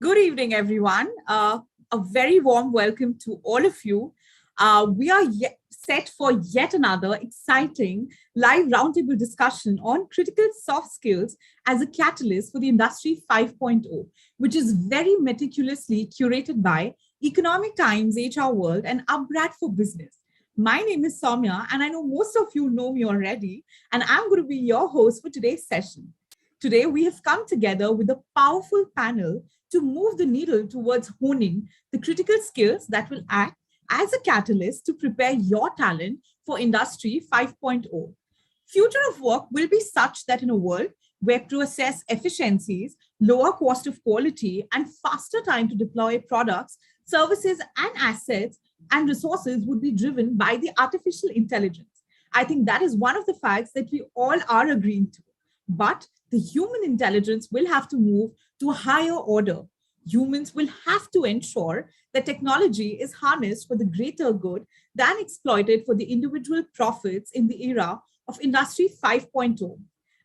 Good evening, everyone. A very warm welcome to all of you. We are set for yet another exciting live roundtable discussion on critical soft skills as a catalyst for the Industry 5.0, which is very meticulously curated by Economic Times, ETHRWorld, and upGrad for Business. My name is Soumya, and I know most of you know me already, and I'm going to be your host for today's session. Today, we have come together with a powerful panel to move the needle towards honing the critical skills that will act as a catalyst to prepare your talent for Industry 5.0. Future of work will be such that in a world where process efficiencies, lower cost of quality, and faster time to deploy products, services, and assets and resources would be driven by the artificial intelligence. I think that is one of the facts that we all are agreeing to. But the human intelligence will have to move to a higher order. Humans will have to ensure that technology is harnessed for the greater good than exploited for the individual profits in the era of Industry 5.0.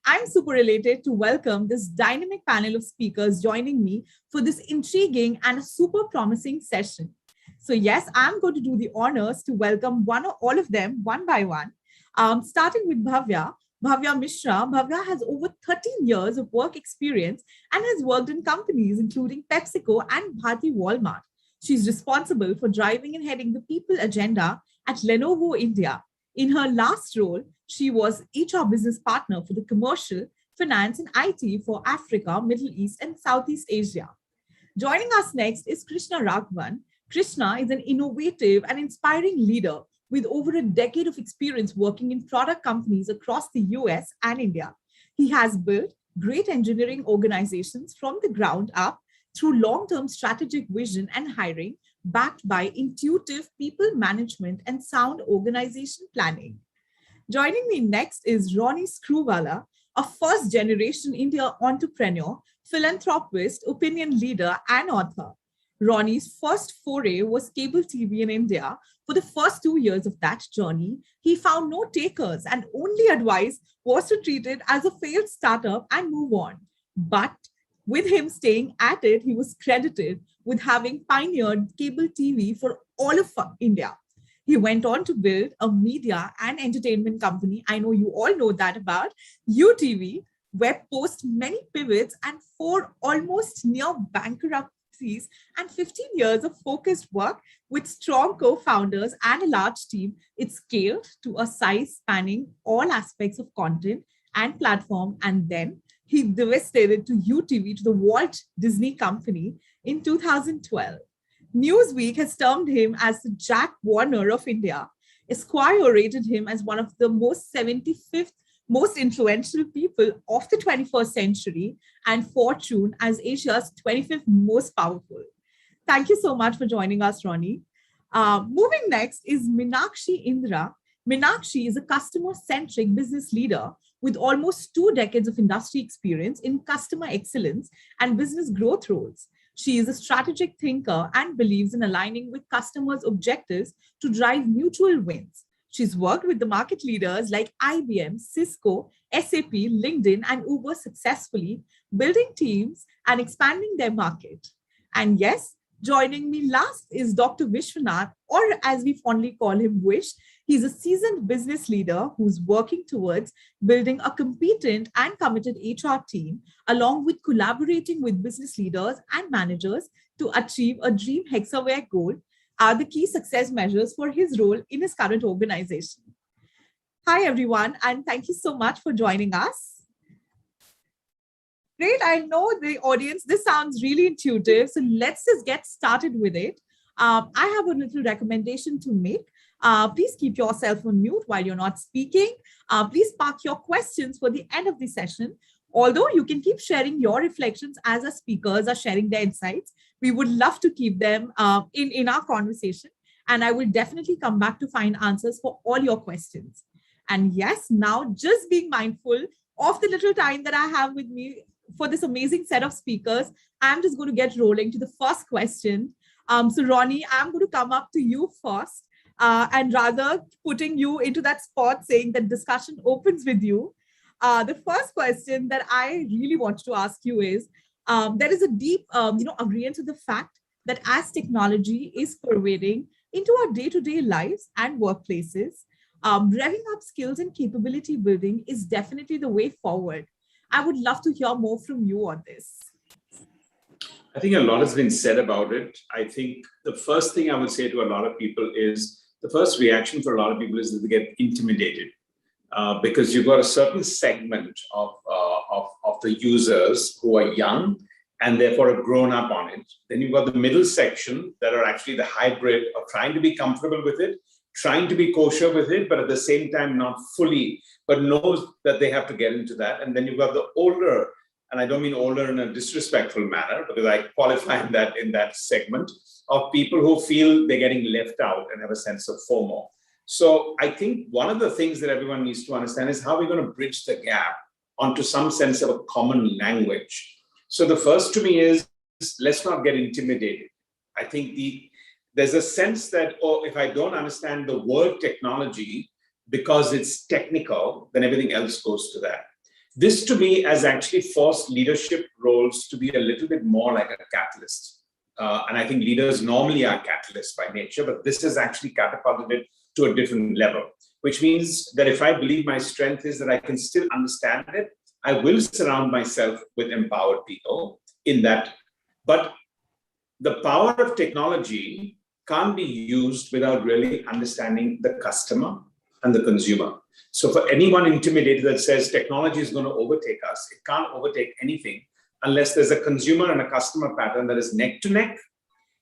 I'm super elated to welcome this dynamic panel of speakers joining me for this intriguing and a super promising session. So, yes, I'm going to do the honors to welcome one or all of them one by one, starting with Bhavya Mishra. Bhavya has over 13 years of work experience and has worked in companies including PepsiCo and Bharti Walmart. She's responsible for driving and heading the people agenda at Lenovo India. In her last role, she was HR business partner for the commercial, finance, and IT for Africa, Middle East, and Southeast Asia. Joining us next is Krishna Raghavan. Krishna is an innovative and inspiring leader with over a decade of experience working in product companies across the US and India. He has built great engineering organizations from the ground up through long term strategic vision and hiring, backed by intuitive people management and sound organization planning. Joining me next is Ronnie Screwvala, a first generation India entrepreneur, philanthropist, opinion leader, and author. Ronnie's first foray was cable TV in India. For the first 2 years of that journey, he found no takers and only advice was to treat it as a failed startup and move on. But with him staying at it, he was credited with having pioneered cable TV for all of India. He went on to build a media and entertainment company. I know you all know that about UTV, where post many pivots and four almost near bankruptcies and 15 years of focused work with strong co-founders and a large team, it scaled to a size spanning all aspects of content and platform. And then he devastated to UTV, to the Walt Disney Company in 2012. Newsweek has termed him as the Jack Warner of India. Esquire rated him as one of the most 75th most influential people of the 21st century, and Fortune as Asia's 25th most powerful. Thank you so much for joining us, Ronnie. Moving next is Meenakshi Indra. Meenakshi is a customer centric business leader with almost 2 decades of industry experience in customer excellence and business growth roles. She is a strategic thinker and believes in aligning with customers' objectives to drive mutual wins. She's worked with the market leaders like IBM, Cisco, SAP, LinkedIn, and Uber successfully, building teams and expanding their market. And yes, joining me last is Dr. Vishwanath, or as we fondly call him, Wish. He's a seasoned business leader who's working towards building a competent and committed HR team, along with collaborating with business leaders and managers to achieve a dream hexaware goal are the key success measures for his role in his current organization. Hi, everyone, and thank you so much for joining us. Great. I know the audience, this sounds really intuitive. So let's just get started with it. I have a little recommendation to make. Please keep yourself on mute while you're not speaking. Please park your questions for the end of the session. Although you can keep sharing your reflections as our speakers are sharing their insights, we would love to keep them in our conversation. And I will definitely come back to find answers for all your questions. And yes, now just being mindful of the little time that I have with me for this amazing set of speakers, I'm just going to get rolling to the first question. So Ronnie, I'm going to come up to you first. And rather putting you into that spot saying that discussion opens with you. The first question that I really want to ask you is, There is a deep, agreement to the fact that as technology is pervading into our day-to-day lives and workplaces, revving up skills and capability building is definitely the way forward. I would love to hear more from you on this. I think a lot has been said about it. I think the first thing I would say to a lot of people is the first reaction for a lot of people is that they get intimidated because you've got a certain segment of the users who are young and therefore have grown up on it. Then you've got the middle section that are actually the hybrid of trying to be comfortable with it, trying to be kosher with it, but at the same time not fully, but knows that they have to get into that. And then you've got the older, and I don't mean older in a disrespectful manner, because I qualify in that segment of people who feel they're getting left out and have a sense of FOMO. So I think one of the things that everyone needs to understand is how we're going to bridge the gap onto some sense of a common language. So the first to me is, let's not get intimidated. I think there's a sense that, oh, if I don't understand the word technology because it's technical, then everything else goes to that. This to me has actually forced leadership roles to be a little bit more like a catalyst. And I think leaders normally are catalysts by nature, but this has actually catapulted it to a different level, which means that if I believe my strength is that I can still understand it, I will surround myself with empowered people in that. But the power of technology can't be used without really understanding the customer and the consumer. So for anyone intimidated that says technology is going to overtake us, it can't overtake anything unless there's a consumer and a customer pattern that is neck to neck.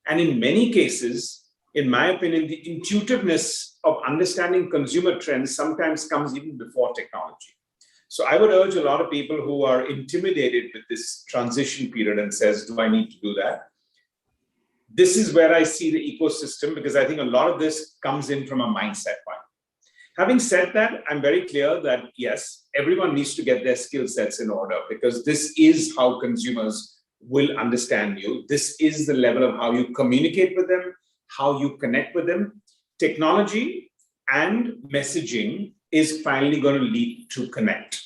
And in many cases, in my opinion, the intuitiveness of understanding consumer trends sometimes comes even before technology. So I would urge a lot of people who are intimidated with this transition period and says, do I need to do that? This is where I see the ecosystem, because I think a lot of this comes in from a mindset point. Having said that, I'm very clear that yes, everyone needs to get their skill sets in order, because this is how consumers will understand you. This is the level of how you communicate with them, how you connect with them. Technology and messaging is finally going to lead to connect.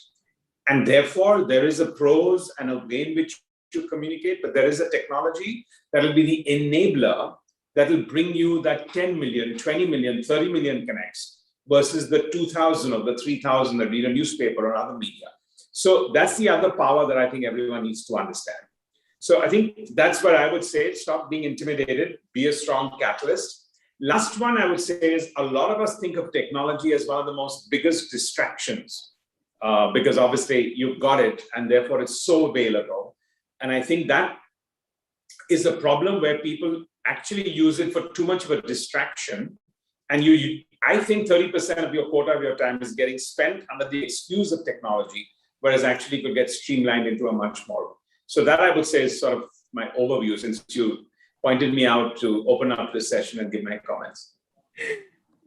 And therefore, there is a pros and a way in which you communicate, but there is a technology that will be the enabler that will bring you that 10 million, 20 million, 30 million connects versus the 2,000 or the 3,000 that read a newspaper or other media. So that's the other power that I think everyone needs to understand. So I think that's what I would say. Stop being intimidated, be a strong catalyst. Last one I would say is a lot of us think of technology as one of the most biggest distractions because obviously you've got it and therefore it's so available. And I think that is a problem where people actually use it for too much of a distraction. And I think 30% of your quota of your time is getting spent under the excuse of technology, whereas actually could get streamlined into a much more. So that I would say is sort of my overview, since you pointed me out to open up this session and give my comments.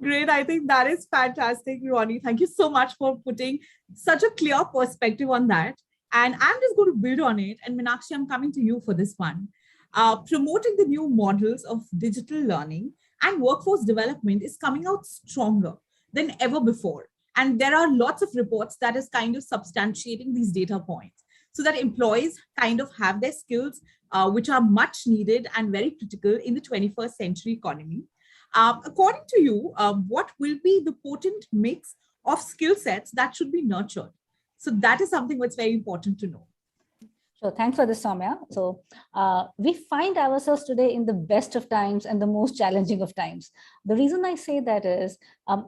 Great. I think that is fantastic, Ronnie. Thank you so much for putting such a clear perspective on that. And I'm just going to build on it. And Meenakshi, I'm coming to you for this one. Promoting the new models of digital learning and workforce development is coming out stronger than ever before. And there are lots of reports that is kind of substantiating these data points so that employees kind of have their skills, which are much needed and very critical in the 21st century economy. According to you, what will be the potent mix of skill sets that should be nurtured? So that is something that's very important to know. So thanks for this, Soumya. So we find ourselves today in the best of times and the most challenging of times. The reason I say that is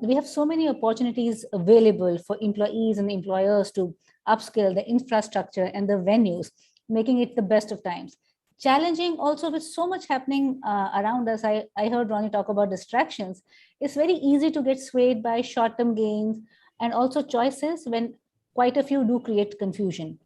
we have so many opportunities available for employees and employers to upskill the infrastructure and the venues, making it the best of times. Challenging also with so much happening around us. I heard Ronnie talk about distractions. It's very easy to get swayed by short-term gains and also choices when quite a few do create confusion.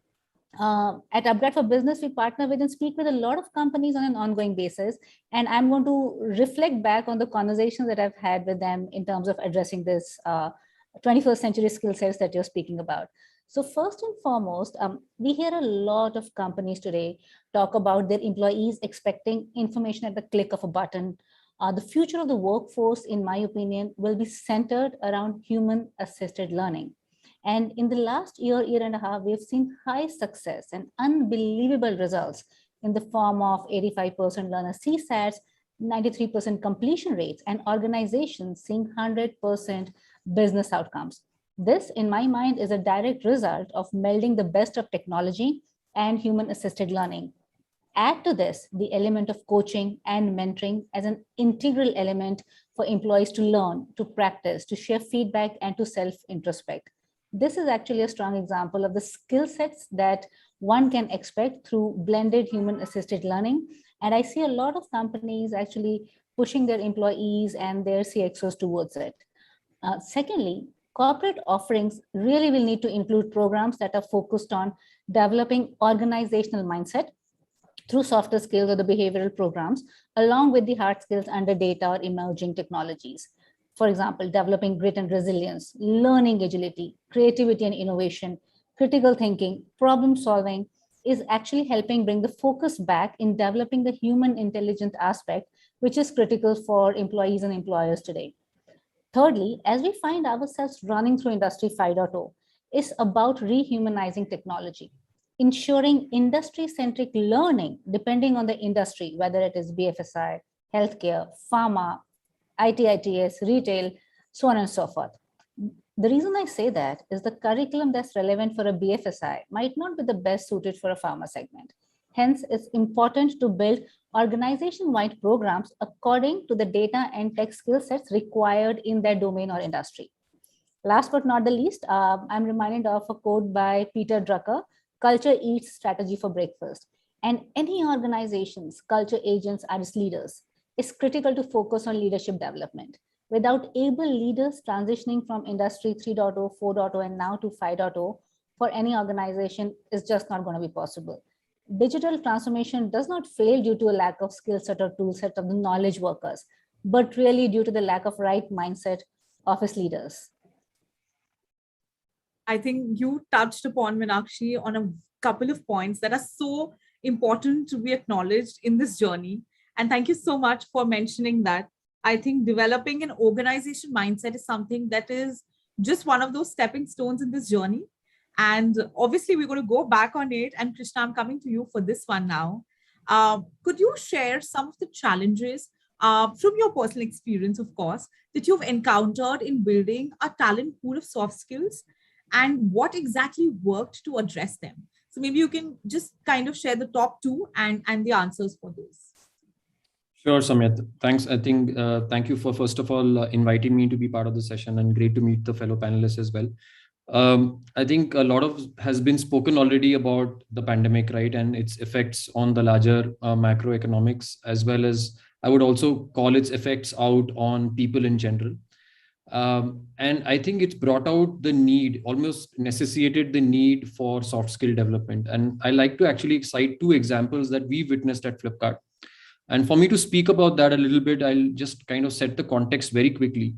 At upGrad for Business, we partner with and speak with a lot of companies on an ongoing basis. And I'm going to reflect back on the conversations that I've had with them in terms of addressing this 21st century skill sets that you're speaking about. So first and foremost, we hear a lot of companies today talk about their employees expecting information at the click of a button. The future of the workforce, in my opinion, will be centered around human-assisted learning. And in the last year and a half, we've seen high success and unbelievable results in the form of 85% learner CSATs, 93% completion rates, and organizations seeing 100% business outcomes. This, in my mind, is a direct result of melding the best of technology and human-assisted learning. Add to this the element of coaching and mentoring as an integral element for employees to learn, to practice, to share feedback, and to self-introspect. This is actually a strong example of the skill sets that one can expect through blended human-assisted learning. And I see a lot of companies actually pushing their employees and their CXOs towards it. Secondly, corporate offerings really will need to include programs that are focused on developing organizational mindset through softer skills or the behavioral programs, along with the hard skills under data or emerging technologies. For example, developing grit and resilience, learning agility, creativity and innovation, critical thinking, problem solving is actually helping bring the focus back in developing the human intelligence aspect, which is critical for employees and employers today. Thirdly, as we find ourselves running through Industry 5.0, it's about rehumanizing technology, ensuring industry-centric learning, depending on the industry, whether it is BFSI, healthcare, pharma, ITITS, retail, so on and so forth. The reason I say that is the curriculum that's relevant for a BFSI might not be the best suited for a pharma segment. Hence, it's important to build organization-wide programs according to the data and tech skill sets required in their domain or industry. Last but not the least, I'm reminded of a quote by Peter Drucker, "Culture eats strategy for breakfast." And any organization's culture agents are its leaders. It's critical to focus on leadership development. Without able leaders transitioning from Industry 3.0, 4.0, and now to 5.0, for any organization is just not going to be possible. Digital transformation does not fail due to a lack of skill set or tool set of the knowledge workers, but really due to the lack of right mindset of its leaders. I think you touched upon, Meenakshi, on a couple of points that are so important to be acknowledged in this journey. And thank you so much for mentioning that. I think developing an organization mindset is something that is just one of those stepping stones in this journey. And obviously, we're going to go back on it. And Krishna, I'm coming to you for this one now. Could you share some of the challenges from your personal experience, of course, that you've encountered in building a talent pool of soft skills, and what exactly worked to address them? So maybe you can just kind of share the top two and the answers for those. Sure, Samyat. Thanks. I think, thank you for, first of all, inviting me to be part of the session, and great to meet the fellow panelists as well. I think a lot of has been spoken already about the pandemic, right, and its effects on the larger macroeconomics, as well as I would also call its effects out on people in general. And I think it's brought out the need, almost necessitated the need for soft skill development. And I like to actually cite two examples that we witnessed at Flipkart. And for me to speak about that a little bit, I'll just kind of set the context very quickly.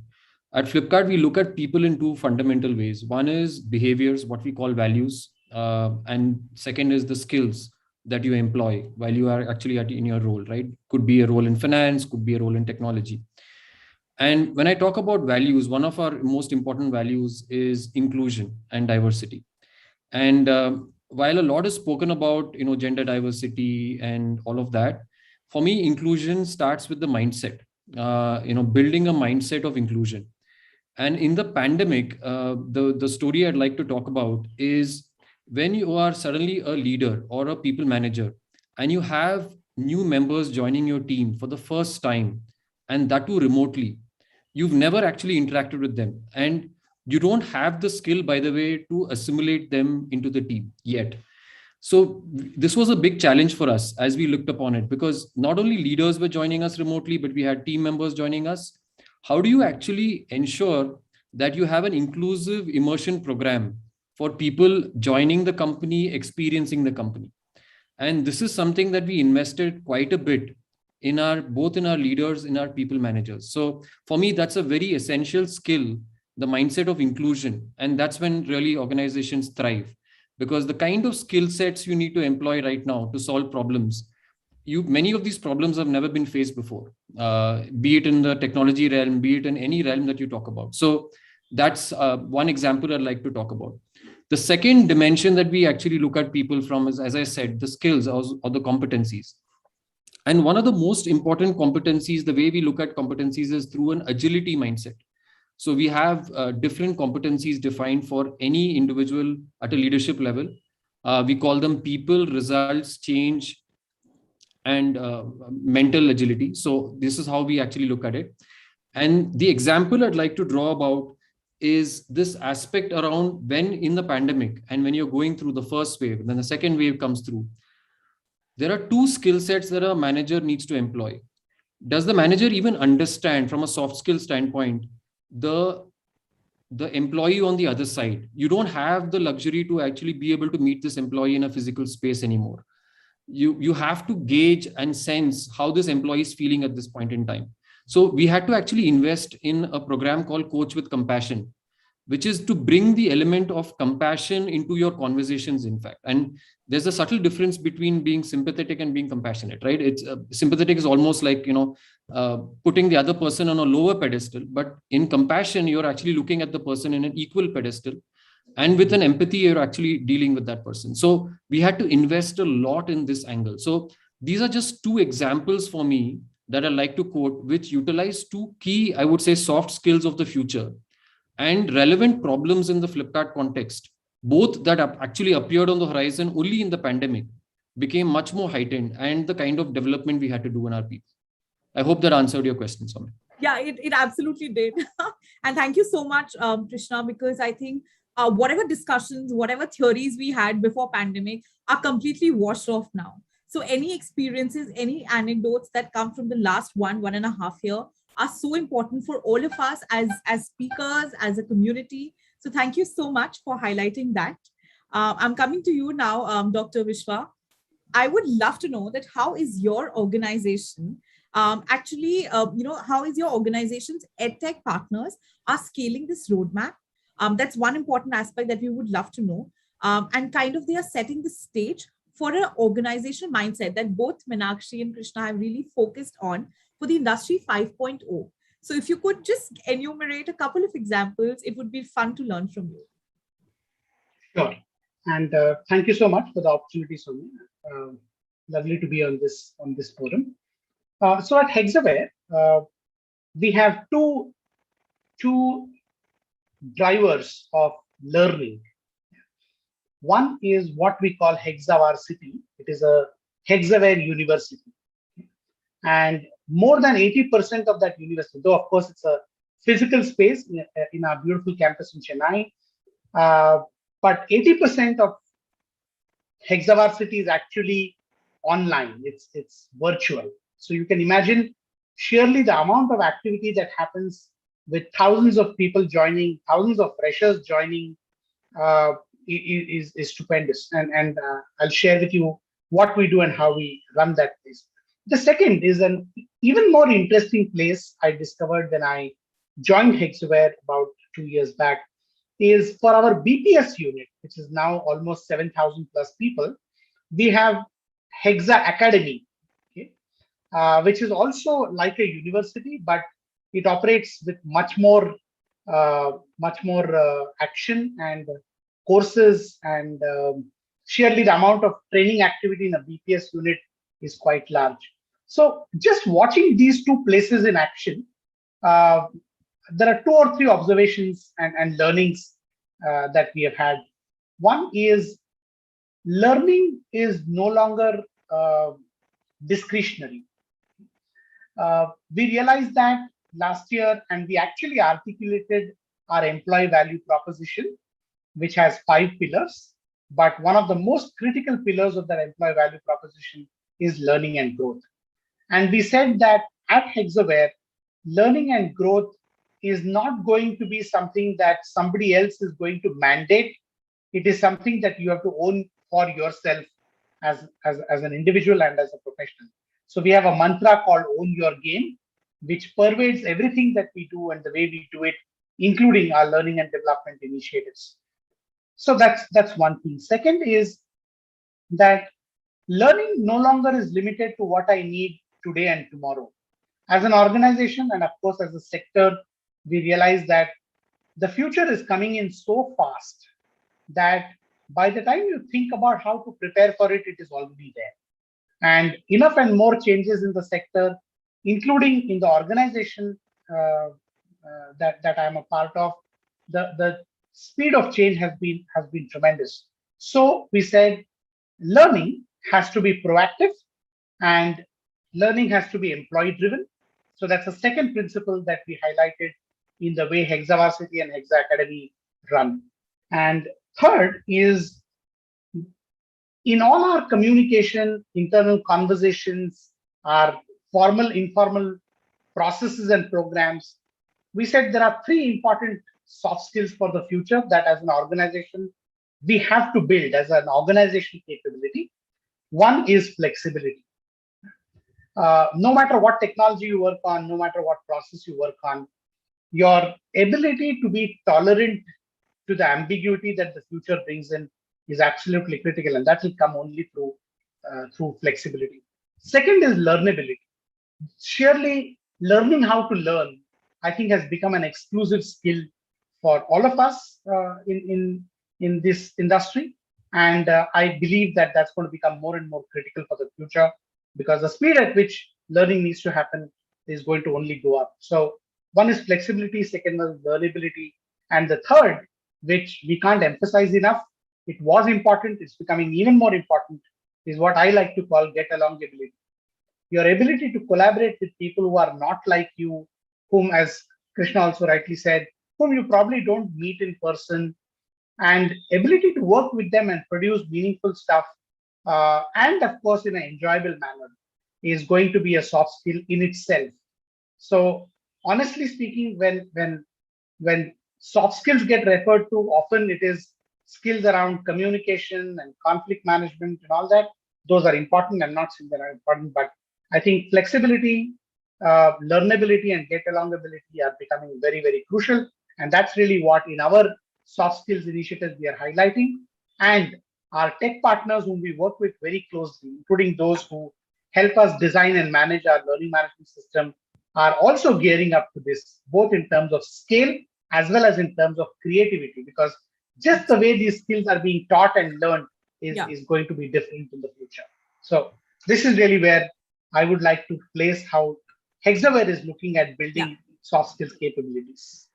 At Flipkart, we look at people in two fundamental ways. One is behaviors, what we call values. And second is the skills that you employ while you are actually in your role, right? Could be a role in finance, could be a role in technology. And when I talk about values, one of our most important values is inclusion and diversity. And while a lot is spoken about, gender diversity and all of that, for me, inclusion starts with the mindset, building a mindset of inclusion. And in the pandemic, the story I'd like to talk about is when you are suddenly a leader or a people manager and you have new members joining your team for the first time, and that too remotely, you've never actually interacted with them. And you don't have the skill, by the way, to assimilate them into the team yet. So this was a big challenge for us as we looked upon it, because not only leaders were joining us remotely, but we had team members joining us. How do you actually ensure that you have an inclusive immersion program for people joining the company, experiencing the company? And this is something that we invested quite a bit in both in our leaders, in our people managers. So for me, that's a very essential skill, the mindset of inclusion. And that's when really organizations thrive, because the kind of skill sets you need to employ right now to solve problems, many of these problems have never been faced before, be it in the technology realm, be it in any realm that you talk about. So That's one example I'd like to talk about. The second dimension that we actually look at people from is, as I said, the skills or the competencies. And one of the most important competencies, the way we look at competencies, is through an agility mindset. So we have different competencies defined for any individual at a leadership level. We call them people, results, change, and mental agility. So this is how we actually look at it. And the example I'd like to draw about is this aspect around when in the pandemic and when you're going through the first wave, then the second wave comes through. There are two skill sets that a manager needs to employ. Does the manager even understand from a soft skill standpoint the employee on the other side? You don't have the luxury to actually be able to meet this employee in a physical space anymore. You have to gauge and sense how this employee is feeling at this point in time. So we had to actually invest in a program called Coach with Compassion, which is to bring the element of compassion into your conversations, in fact. And there's a subtle difference between being sympathetic and being compassionate, right? It's sympathetic is almost like, putting the other person on a lower pedestal, but in compassion, you're actually looking at the person in an equal pedestal. And with an empathy, you're actually dealing with that person. So we had to invest a lot in this angle. So these are just two examples for me that I like to quote, which utilize two key, I would say, soft skills of the future and relevant problems in the Flipkart context, both that actually appeared on the horizon only in the pandemic, became much more heightened, and the kind of development we had to do in our people. I hope that answered your question, Soumya. Yeah, it absolutely did. And thank you so much, Krishna, because I think whatever discussions, whatever theories we had before pandemic are completely washed off now. So any experiences, any anecdotes that come from the last 1.5 year are so important for all of us as speakers, as a community. So thank you so much for highlighting that. I'm coming to you now, Dr. Vishwa. I would love to know that how is your organization how is your organization's EdTech partners are scaling this roadmap? That's one important aspect that we would love to know. And kind of they are setting the stage for an organizational mindset that both Meenakshi and Krishna have really focused on for the industry 5.0. So if you could just enumerate a couple of examples, it would be fun to learn from you. Sure. And thank you so much for the opportunity, Soumya. Lovely to be on this forum. So at ETHRWorld, we have two drivers of learning. One is what we call ETHRWorld. It is a ETHRWorld university. And more than 80% of that university, though of course it's a physical space in our beautiful campus in Chennai, but 80% of ETHRWorld is actually online. It's virtual. So you can imagine surely the amount of activity that happens with thousands of people joining, thousands of freshers joining is stupendous. And I'll share with you what we do and how we run that place. The second is an even more interesting place I discovered when I joined ETHRWorld about 2 years back is for our BPS unit, which is now almost 7,000 plus people. We have ETHRWorld Academy, which is also like a university, but it operates with much more action and courses, and surely the amount of training activity in a BPS unit is quite large. So just watching these two places in action, there are 2 or 3 observations and learnings that we have had. One is learning is no longer discretionary. We realized that last year, and we actually articulated our employee value proposition, which has 5 pillars. But one of the most critical pillars of that employee value proposition is learning and growth. And we said that at ETHRWorld, learning and growth is not going to be something that somebody else is going to mandate. It is something that you have to own for yourself as an individual and as a professional. So we have a mantra called Own Your Game, which pervades everything that we do and the way we do it, including our learning and development initiatives. So that's one thing. Second is that learning no longer is limited to what I need today and tomorrow. As an organization, and of course as a sector, we realize that the future is coming in so fast that by the time you think about how to prepare for it, it is already there. And enough and more changes in the sector, including in the organization that I'm a part of, the speed of change has been tremendous. So we said learning has to be proactive and learning has to be employee driven. So that's the second principle that we highlighted in the way ETHRWorld and Hexa Academy run. And third is, in all our communication, internal conversations, our formal, informal processes and programs, we said there are three important soft skills for the future that as an organization, we have to build as an organization capability. One is flexibility. No matter what technology you work on, no matter what process you work on, your ability to be tolerant to the ambiguity that the future brings in is absolutely critical, and that will come only through flexibility. Second is learnability. Surely learning how to learn, I think, has become an exclusive skill for all of us in this industry. And I believe that that's going to become more and more critical for the future, because the speed at which learning needs to happen is going to only go up. So one is flexibility, second is learnability, and the third, which we can't emphasize enough, it was important, it's becoming even more important, is what I like to call get along ability. Your ability to collaborate with people who are not like you, whom, as Krishna also rightly said, whom you probably don't meet in person, and ability to work with them and produce meaningful stuff, and of course in an enjoyable manner, is going to be a soft skill in itself. So honestly speaking, when soft skills get referred to, often it is skills around communication and conflict management and all that. Those are important. I'm not saying they're important, but I think flexibility, learnability, and get along ability are becoming very, very crucial. And that's really what in our soft skills initiatives we are highlighting. And our tech partners whom we work with very closely, including those who help us design and manage our learning management system, are also gearing up to this, both in terms of scale as well as in terms of creativity, because just the way these skills are being taught and learned is going to be different in the future. So this is really where I would like to place how ETHRWorld is looking at building soft skills capabilities.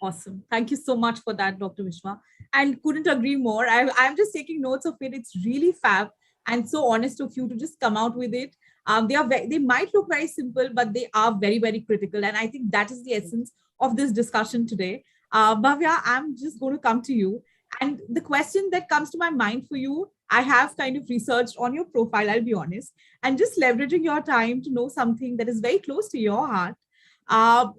Awesome. Thank you so much for that, Dr. Vishwa. I couldn't agree more. I'm just taking notes of it. It's really fab and so honest of you to just come out with it. They might look very simple, but they are very, very critical. And I think that is the essence of this discussion today. Bhavya, I'm just going to come to you. And the question that comes to my mind for you, I have kind of researched on your profile, I'll be honest, and just leveraging your time to know something that is very close to your heart.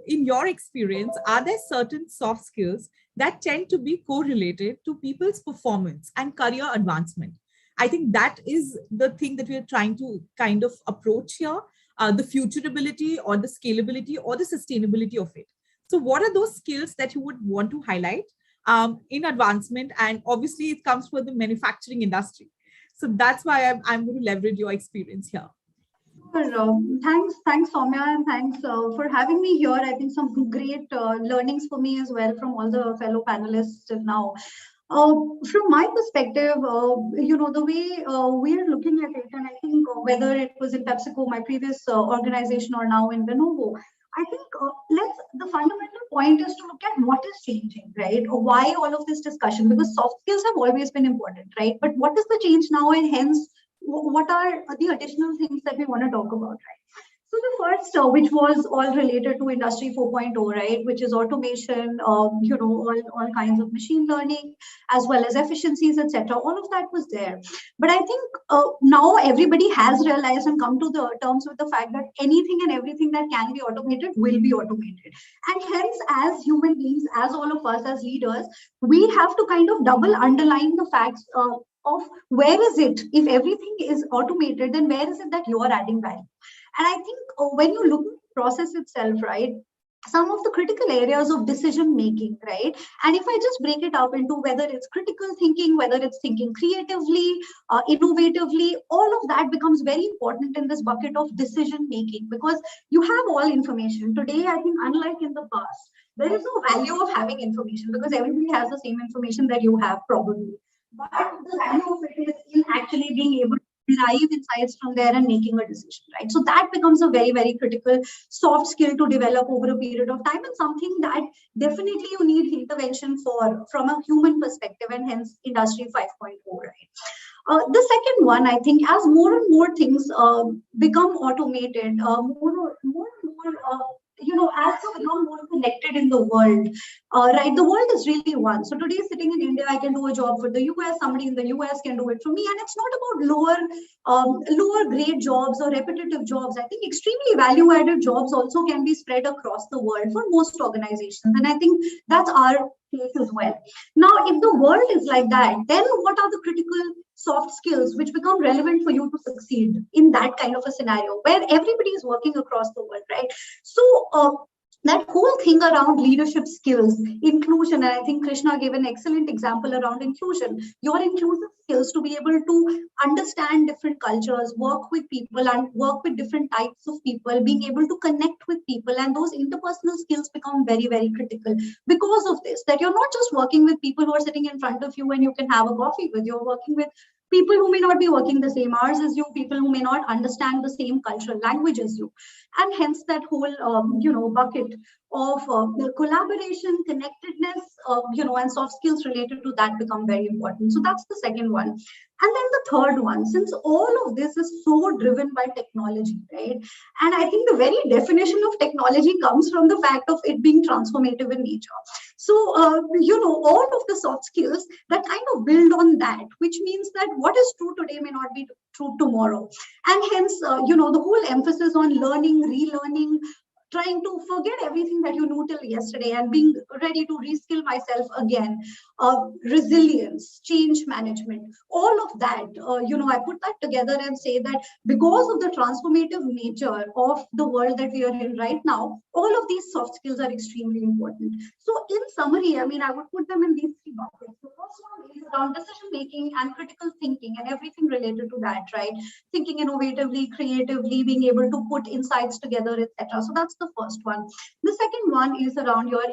In your experience, are there certain soft skills that tend to be correlated to people's performance and career advancement? I think that is the thing that we are trying to kind of approach here, the futurability or the scalability or the sustainability of it. So what are those skills that you would want to highlight in advancement? And obviously it comes from the manufacturing industry. So that's why I'm going to leverage your experience here. Thanks, Soumya, and thanks for having me here. I think some great learnings for me as well from all the fellow panelists till now. From my perspective, the way we're looking at it, and I think whether it was in PepsiCo, my previous organization, or now in Lenovo, I think the fundamental point is to look at what is changing, right? Or why all of this discussion? Because soft skills have always been important, right? But what is the change now, and hence, what are the additional things that we want to talk about, right? So the first, which was all related to Industry 4.0, right, which is automation, all kinds of machine learning, as well as efficiencies, etc. All of that was there. But I think now everybody has realized and come to the terms with the fact that anything and everything that can be automated will be automated. And hence, as human beings, as all of us as leaders, we have to kind of double underline the facts of where is it, if everything is automated, then where is it that you are adding value? And I think when you look at the process itself, right, some of the critical areas of decision making, right? And if I just break it up into whether it's critical thinking, whether it's thinking creatively, innovatively, all of that becomes very important in this bucket of decision making, because you have all information. Today, I think, unlike in the past, there is no value of having information because everybody has the same information that you have probably. But the value of it is in actually being able to derive insights from there and making a decision, right? So that becomes a very, very critical soft skill to develop over a period of time, and something that definitely you need intervention for from a human perspective, and hence Industry 5.0, right? The second one, I think, as more and more things become automated, more and more, as you become more connected in the world, right? The world is really one. So today, sitting in India, I can do a job for the US. Somebody in the US can do it for me, and it's not about lower grade jobs or repetitive jobs. I think extremely value-added jobs also can be spread across the world for most organizations, and I think that's our case as well. Now, if the world is like that, then what are the critical soft skills which become relevant for you to succeed in that kind of a scenario where everybody is working across the world, right? So that whole thing around leadership skills, inclusion, and I think Krishna gave an excellent example around inclusion. Your inclusive skills to be able to understand different cultures, work with people and work with different types of people, being able to connect with people, and those interpersonal skills become very, very critical because of this, that you're not just working with people who are sitting in front of you and you can have a coffee with, you're working with people who may not be working the same hours as you, people who may not understand the same cultural language as you. And hence that whole, bucket of the collaboration, connectedness, and soft skills related to that become very important. So that's the second one. And then the third one, since all of this is so driven by technology, right? And I think the very definition of technology comes from the fact of it being transformative in nature. So, all of the soft skills that kind of build on that, which means that what is true today may not be true tomorrow. And hence, the whole emphasis on learning, relearning, trying to forget everything that you knew till yesterday and being ready to reskill myself again, resilience, change management, all of that, I put that together and say that because of the transformative nature of the world that we are in right now, all of these soft skills are extremely important. So in summary, I would put them in these three buckets. The first one is around decision making and critical thinking and everything related to that, right? Thinking innovatively, creatively, being able to put insights together, etc. So that's the first one. The second one is around your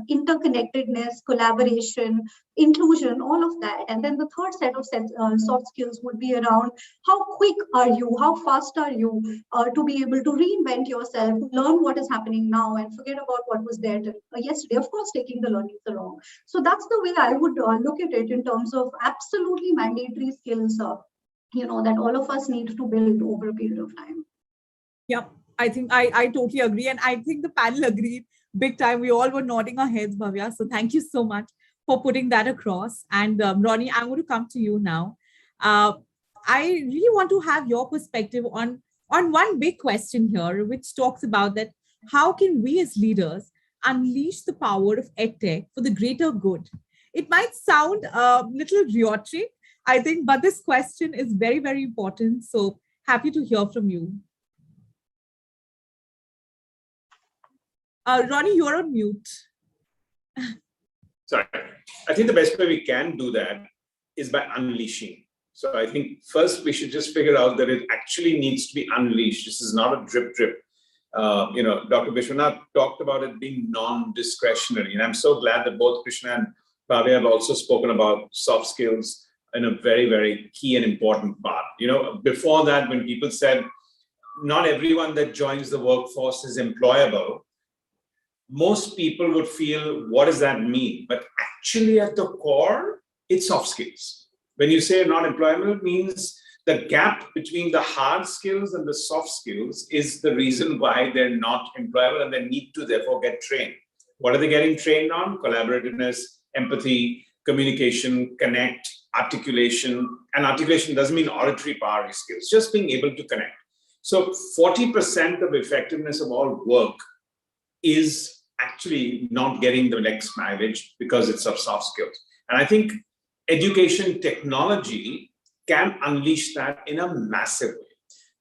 interconnectedness, collaboration, inclusion, all of that. And then the third set of soft skills would be around how quick are you, how fast are you to be able to reinvent yourself, learn what is happening now and forget about what was there yesterday, of course, taking the learnings along. So that's the way I would look at it in terms of absolutely mandatory skills, that all of us need to build over a period of time. Yeah, I think I totally agree. And I think the panel agreed big time. We all were nodding our heads, Bhavya. So thank you so much for putting that across. And Ronnie, I'm going to come to you now. I really want to have your perspective on one big question here, which talks about that how can we as leaders unleash the power of EdTech for the greater good? It might sound a little rhetoric, I think, but this question is very, very important. So happy to hear from you. Ronnie, you're on mute. Sorry. I think the best way we can do that is by unleashing. So I think first we should just figure out that it actually needs to be unleashed. This is not a drip. Dr. Vishwanath talked about it being non-discretionary. And I'm so glad that both Krishna and Bhavya have also spoken about soft skills in a very, very key and important part. Before that, when people said not everyone that joins the workforce is employable, most people would feel, what does that mean? But actually at the core, it's soft skills. When you say not employable, it means the gap between the hard skills and the soft skills is the reason why they're not employable and they need to therefore get trained. What are they getting trained on? Collaborativeness, empathy, communication, connect, articulation. And articulation doesn't mean auditory power skills, just being able to connect. So 40% of effectiveness of all work is actually not getting the next mileage because it's of soft skills. And I think education technology can unleash that in a massive way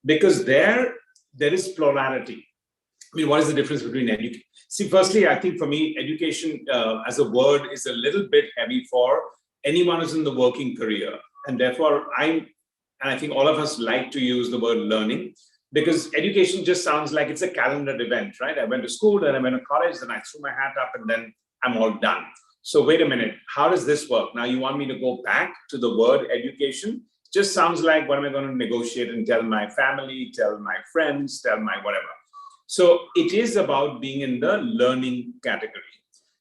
because there is plurality. What is the difference between education? See, firstly, I think for me, education as a word is a little bit heavy for anyone who's in the working career. And therefore, I think all of us like to use the word learning. Because education just sounds like it's a calendar event, right? I went to school, then I went to college, then I threw my hat up, and then I'm all done. So wait a minute, how does this work? Now you want me to go back to the word education? Just sounds like, what am I going to negotiate and tell my family, tell my friends, tell my whatever. So it is about being in the learning category.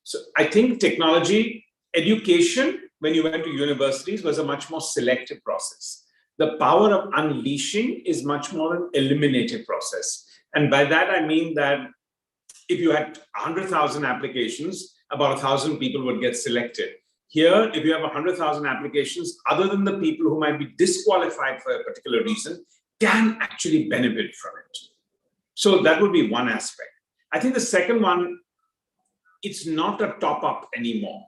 So I think technology, education, when you went to universities, was a much more selective process. The power of unleashing is much more an eliminative process. And by that, I mean that if you had 100,000 applications, about 1,000 people would get selected. Here, if you have 100,000 applications, other than the people who might be disqualified for a particular reason, can actually benefit from it. So that would be one aspect. I think the second one, it's not a top up anymore.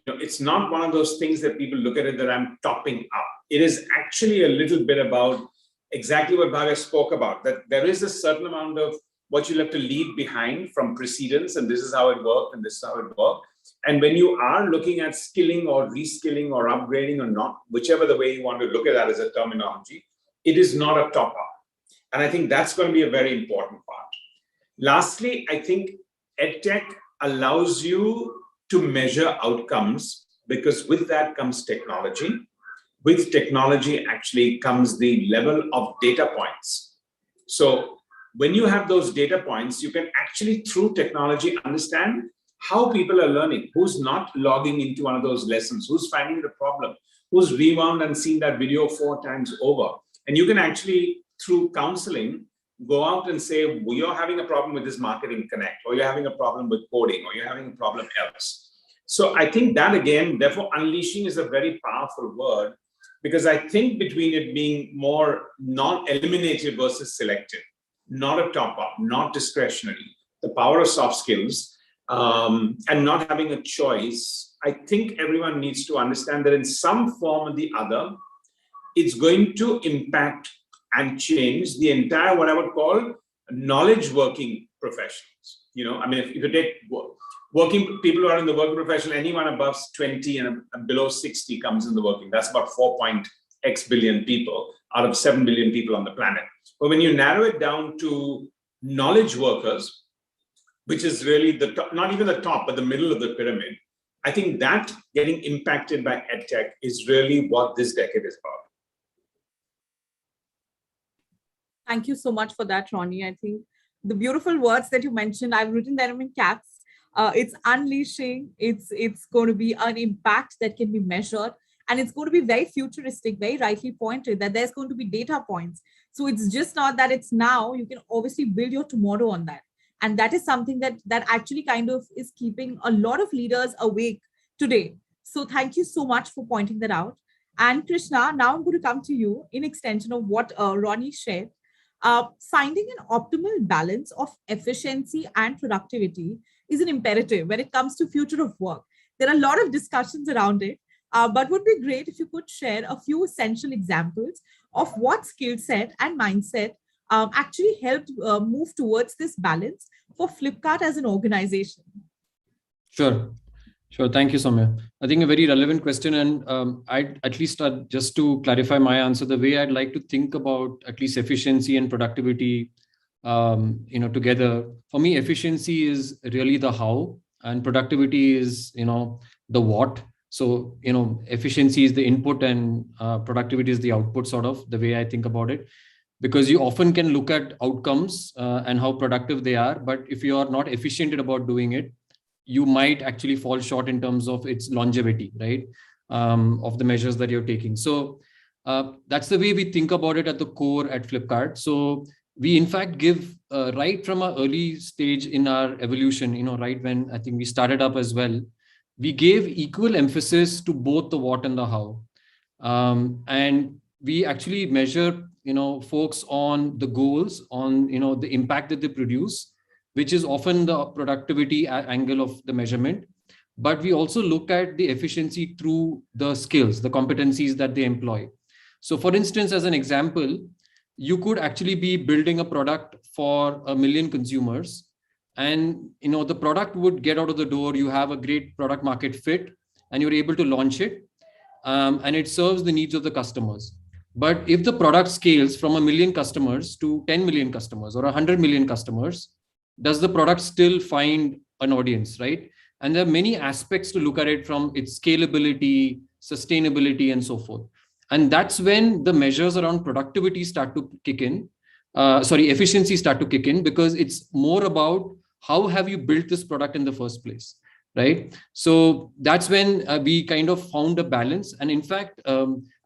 It's not one of those things that people look at it that I'm topping up. It is actually a little bit about exactly what Bhavya spoke about, that there is a certain amount of what you'll have to leave behind from precedence, and this is how it worked, and this is how it worked. And when you are looking at skilling or reskilling or upgrading or not, whichever the way you want to look at that as a terminology, it is not a top up. And I think that's going to be a very important part. Lastly, I think EdTech allows you to measure outcomes, because with that comes technology. With technology actually comes the level of data points. So when you have those data points, you can actually, through technology, understand how people are learning, who's not logging into one of those lessons, who's finding the problem, who's rewound and seen that video 4 times over. And you can actually, through counseling, go out and say, well, you're having a problem with this marketing connect, or you're having a problem with coding, or you're having a problem else. So I think that, again, therefore, unleashing is a very powerful word, because I think between it being more non-eliminative versus selective, not a top-up, not discretionary, the power of soft skills, and not having a choice, I think everyone needs to understand that in some form or the other, it's going to impact and change the entire, what I would call, knowledge working professionals. I mean, if you take working people who are in the working profession, anyone above 20 and below 60 comes in the working. That's about 4.x billion people out of 7 billion people on the planet. But when you narrow it down to knowledge workers, which is really the top, not even the top, but the middle of the pyramid, I think that getting impacted by EdTech is really what this decade is about. Thank you so much for that, Ronnie. I think the beautiful words that you mentioned, I've written them in caps. It's unleashing. It's going to be an impact that can be measured. And it's going to be very futuristic, very rightly pointed, that there's going to be data points. So it's just not that it's now. You can obviously build your tomorrow on that. And that is something that actually kind of is keeping a lot of leaders awake today. So thank you so much for pointing that out. And Krishna, now I'm going to come to you in extension of what Ronnie shared. Finding an optimal balance of efficiency and productivity is an imperative when it comes to future of work. There are a lot of discussions around it, but would be great if you could share a few essential examples of what skill set and mindset actually helped move towards this balance for Flipkart as an organization. Sure. Thank you, Soumya. I think a very relevant question, and I'd at least just to clarify my answer, the way I'd like to think about at least efficiency and productivity, together. For me, efficiency is really the how, and productivity is, the what. So, efficiency is the input, and productivity is the output, sort of the way I think about it. Because you often can look at outcomes and how productive they are, but if you are not efficient about doing it, you might actually fall short in terms of its longevity, right? Of the measures that you're taking. So that's the way we think about it at the core at Flipkart. So we in fact give right from our early stage in our evolution, right when I think we started up as well, we gave equal emphasis to both the what and the how. And we actually measure, folks on the goals, on, the impact that they produce, which is often the productivity angle of the measurement. But we also look at the efficiency through the skills, the competencies that they employ. So for instance, as an example, you could actually be building a product for 1 million consumers, and the product would get out of the door. You have a great product market fit, and you're able to launch it, and it serves the needs of the customers. But if the product scales from 1 million customers to 10 million customers or 100 million customers, does the product still find an audience, right? And there are many aspects to look at it, from its scalability, sustainability, and so forth. And that's when the measures around productivity start to kick in. Efficiency start to kick in, because it's more about how have you built this product in the first place, right? So that's when we kind of found a balance. And in fact,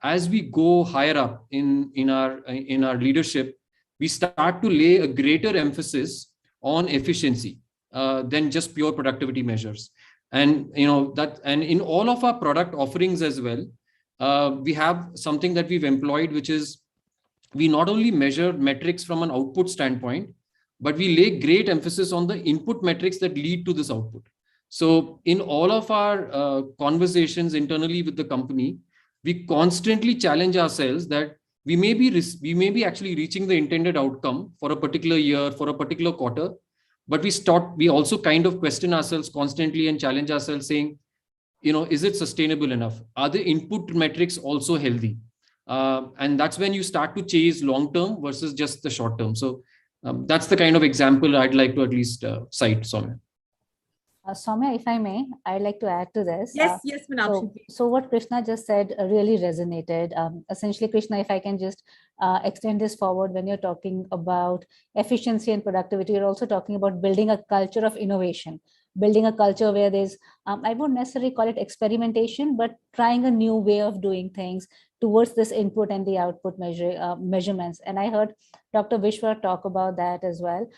as we go higher up in our leadership, we start to lay a greater emphasis on efficiency than just pure productivity measures. And and in all of our product offerings as well, we have something that we've employed, which is we not only measure metrics from an output standpoint, but we lay great emphasis on the input metrics that lead to this output. So in all of our conversations internally with the company, we constantly challenge ourselves that we may be actually reaching the intended outcome for a particular year, for a particular quarter, but we also kind of question ourselves constantly and challenge ourselves, saying, is it sustainable enough? Are the input metrics also healthy? And that's when you start to chase long-term versus just the short-term. So that's the kind of example I'd like to at least cite, Soumya. Soumya, if I may, I'd like to add to this. Yes, Meenakshi. So what Krishna just said really resonated. Essentially, Krishna, if I can just extend this forward, when you're talking about efficiency and productivity, you're also talking about building a culture of innovation, building a culture where there's, I won't necessarily call it experimentation, but trying a new way of doing things towards this input and the output measurements. And I heard Dr. Vishwa talk about that as well.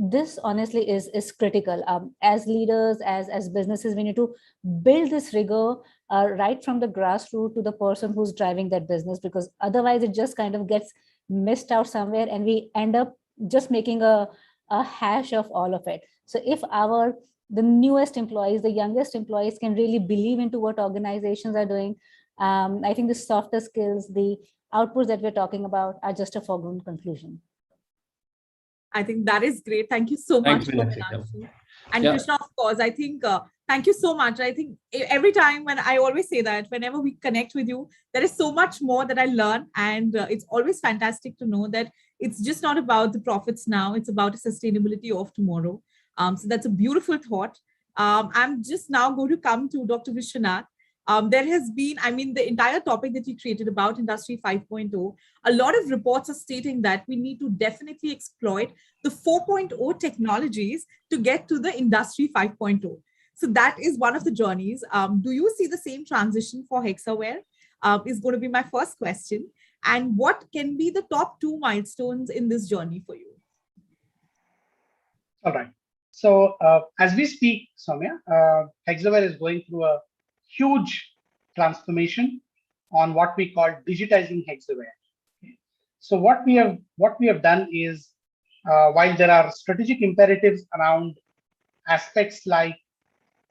This honestly is critical. As leaders, as businesses, we need to build this rigor right from the grassroots to the person who's driving that business, because otherwise it just kind of gets missed out somewhere and we end up just making a hash of all of it. So if the newest employees, the youngest employees can really believe into what organizations are doing, I think the softer skills, the outputs that we're talking about are just a foregone conclusion. I think that is great. Thank you so much. Meenakshi. And Krishna, of course, I think, thank you so much. I think every time when I always say that whenever we connect with you, there is so much more that I learn. And it's always fantastic to know that it's just not about the profits now, it's about the sustainability of tomorrow. So that's a beautiful thought. I'm just now going to come to Dr. Vishwanath. There has been, the entire topic that you created about Industry 5.0, a lot of reports are stating that we need to definitely exploit the 4.0 technologies to get to the Industry 5.0. So that is one of the journeys. Do you see the same transition for Hexaware? Is going to be my first question. And what can be the top 2 milestones in this journey for you? All right. So as we speak, Soumya, Hexaware is going through a huge transformation on what we call digitizing Hexaware. So what we have done is, while there are strategic imperatives around aspects like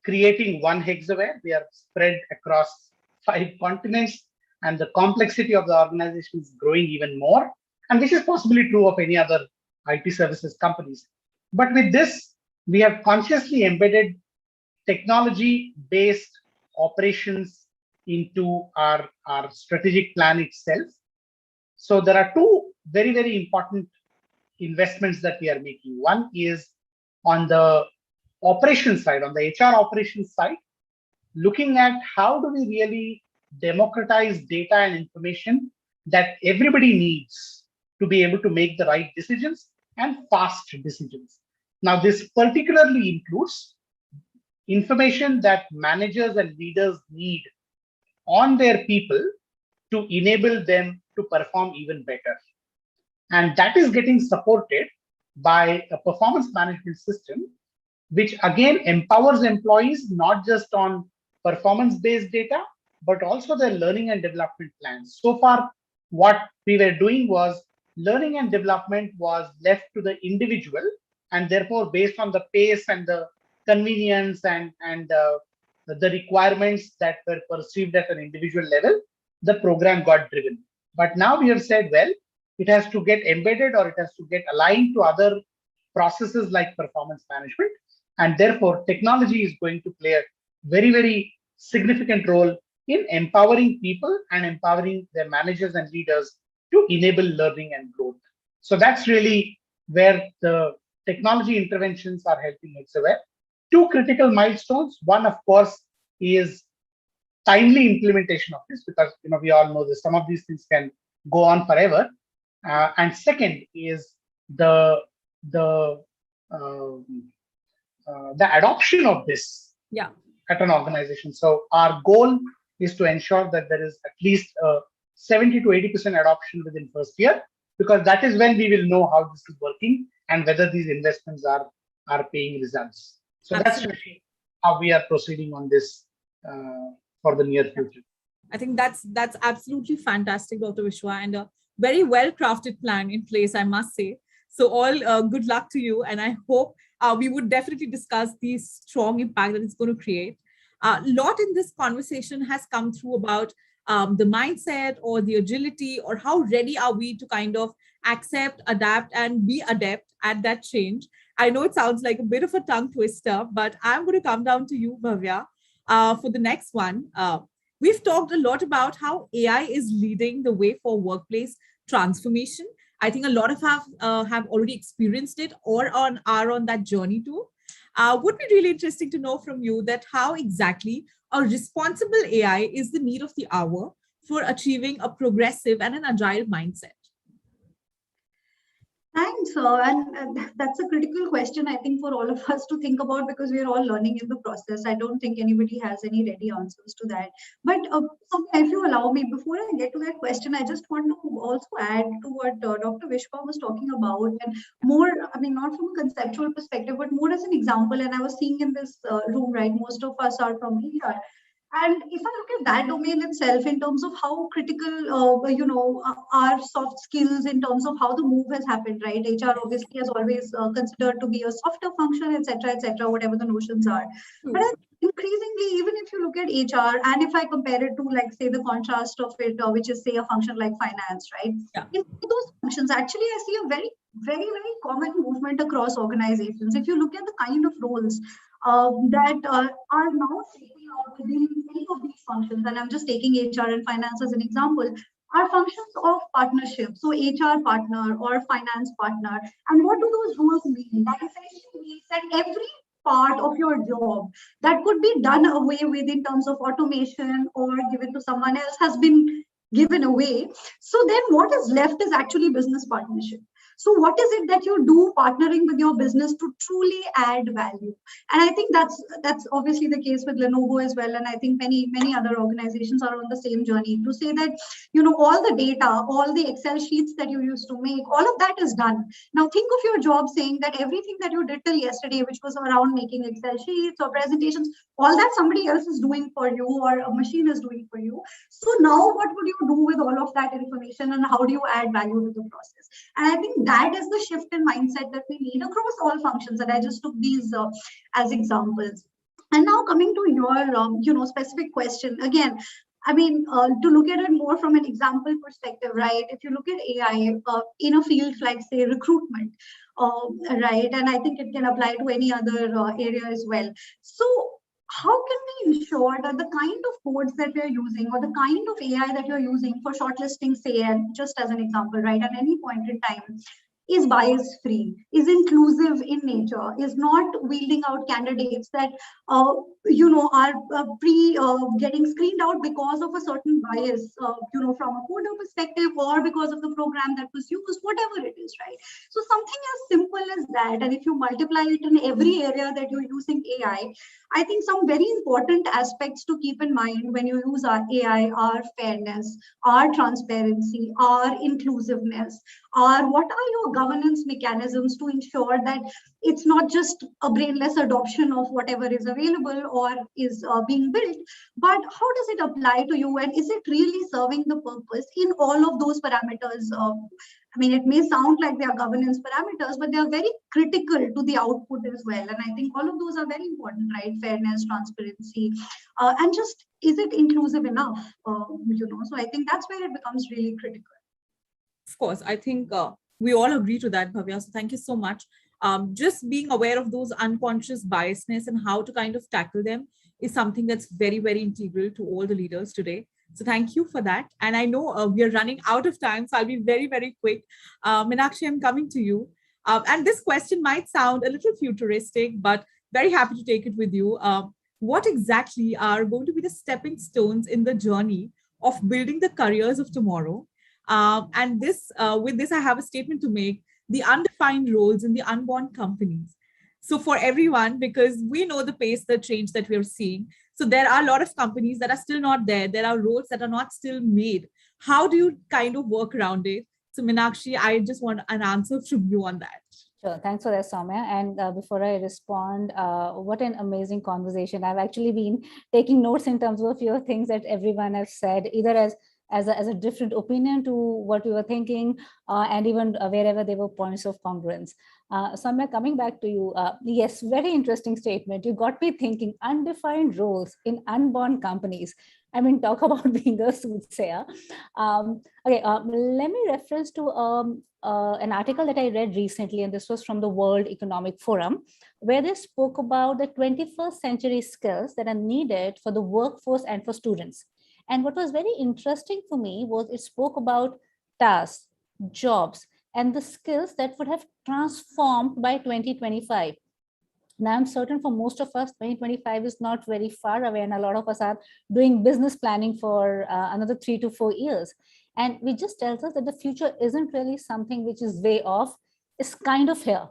creating one Hexaware, we are spread across 5 continents, and the complexity of the organization is growing even more. And this is possibly true of any other IT services companies. But with this, we have consciously embedded technology-based operations into our strategic plan itself. So there are 2 very, very important investments that we are making. One is on the operations side, on the HR operations side, looking at how do we really democratize data and information that everybody needs to be able to make the right decisions and fast decisions. Now, this particularly includes information that managers and leaders need on their people to enable them to perform even better. And that is getting supported by a performance management system, which again empowers employees not just on performance-based data, but also their learning and development plans. So far, what we were doing was learning and development was left to the individual, and therefore based on the pace and the convenience and the requirements that were perceived at an individual level, the program got driven. But now we have said, well, it has to get embedded or it has to get aligned to other processes like performance management. And therefore, technology is going to play a very, very significant role in empowering people and empowering their managers and leaders to enable learning and growth. So that's really where the technology interventions are helping ETHRWorld. Two critical milestones. One, of course, is timely implementation of this, because we all know that some of these things can go on forever. And second is the adoption of this at an organization. So our goal is to ensure that there is at least 70 to 80% adoption within first year, because that is when we will know how this is working and whether these investments are paying results. So that's really how we are proceeding on this for the near future. I think that's absolutely fantastic, Dr. Vishwa, and a very well-crafted plan in place, I must say. So all good luck to you. And I hope we would definitely discuss the strong impact that it's going to create. A lot in this conversation has come through about the mindset or the agility, or how ready are we to kind of accept, adapt, and be adept at that change. I know it sounds like a bit of a tongue twister, but I'm going to come down to you, Bhavya, for the next one. We've talked a lot about how AI is leading the way for workplace transformation. I think a lot of have already experienced it or are on that journey too. Would be really interesting to know from you that how exactly a responsible AI is the need of the hour for achieving a progressive and an agile mindset. Thanks, and that's a critical question, I think, for all of us to think about, because we're all learning in the process. I don't think anybody has any ready answers to that. But if you allow me, before I get to that question, I just want to also add to what Dr. Vishwa was talking about, and more, I mean, not from a conceptual perspective, but more as an example. And I was seeing in this room, right, most of us are from HR. And if I look at that domain itself in terms of how critical, our soft skills in terms of how the move has happened, right? HR obviously has always considered to be a softer function, etc., whatever the notions are. But increasingly, even if you look at HR, and if I compare it to, like, say, the contrast of it, which is, say, a function like finance, right? Yeah. In those functions, actually, I see a very, very, very common movement across organizations. If you look at the kind of roles that are now taking out within any of these functions, and I'm just taking HR and finance as an example, are functions of partnership. So HR partner or finance partner. And what do those roles mean? That essentially means that every part of your job that could be done away with in terms of automation or given to someone else has been given away. So then what is left is actually business partnership. So what is it that you do partnering with your business to truly add value? And I think that's obviously the case with Lenovo as well. And I think many other organizations are on the same journey to say that, all the data, all the Excel sheets that you used to make, all of that is done. Now think of your job saying that everything that you did till yesterday, which was around making Excel sheets or presentations, all that somebody else is doing for you or a machine is doing for you. So now what would you do with all of that information, and how do you add value to the process? And I think that is the shift in mindset that we need across all functions. And I just took these as examples. And now coming to your specific question again. I mean, to look at it more from an example perspective, right? If you look at AI in a field like, say, recruitment, right? And I think it can apply to any other area as well. So how can we ensure that the kind of codes that we're using or the kind of AI that you're using for shortlisting, say, and just as an example, right, at any point in time, is bias-free, is inclusive in nature, is not wheeling out candidates that are getting screened out because of a certain bias, from a coder perspective or because of the program that was used, whatever it is, right? So something as simple as that, and if you multiply it in every area that you're using AI, I think some very important aspects to keep in mind when you use our AI are fairness, are transparency, are inclusiveness, are what are your governance mechanisms to ensure that it's not just a brainless adoption of whatever is available or is being built, but how does it apply to you, and is it really serving the purpose in all of those parameters? I mean, it may sound like they are governance parameters, but they are very critical to the output as well. And I think all of those are very important, right? Fairness, transparency, and just, is it inclusive enough? So I think that's where it becomes really critical. Of course, I think we all agree to that, Bhavya. So thank you so much. Just being aware of those unconscious biasness and how to kind of tackle them is something that's very, very integral to all the leaders today. So thank you for that. And I know we are running out of time, so I'll be very, very quick. Meenakshi, I'm coming to you. And this question might sound a little futuristic, but very happy to take it with you. What exactly are going to be the stepping stones in the journey of building the careers of tomorrow? And with this, I have a statement to make: the undefined roles in the unborn companies. So for everyone, because we know the pace, the change that we're seeing. So there are a lot of companies that are still not there. There are roles that are not still made. How do you kind of work around it? So Meenakshi, I just want an answer from you on that. Sure. Thanks for that, Soumya. And before I respond, what an amazing conversation. I've actually been taking notes in terms of a few things that everyone has said, either as a different opinion to what we were thinking, and even wherever there were points of congruence. Soumya, coming back to you, yes, very interesting statement. You got me thinking undefined roles in unborn companies. I mean, talk about being a soothsayer. Okay, let me reference to an article that I read recently, and this was from the World Economic Forum, where they spoke about the 21st century skills that are needed for the workforce and for students. And what was very interesting for me was it spoke about tasks, jobs, and the skills that would have transformed by 2025. Now, I'm certain for most of us, 2025 is not very far away, and a lot of us are doing business planning for another 3 to 4 years. And it just tells us that the future isn't really something which is way off. It's kind of here,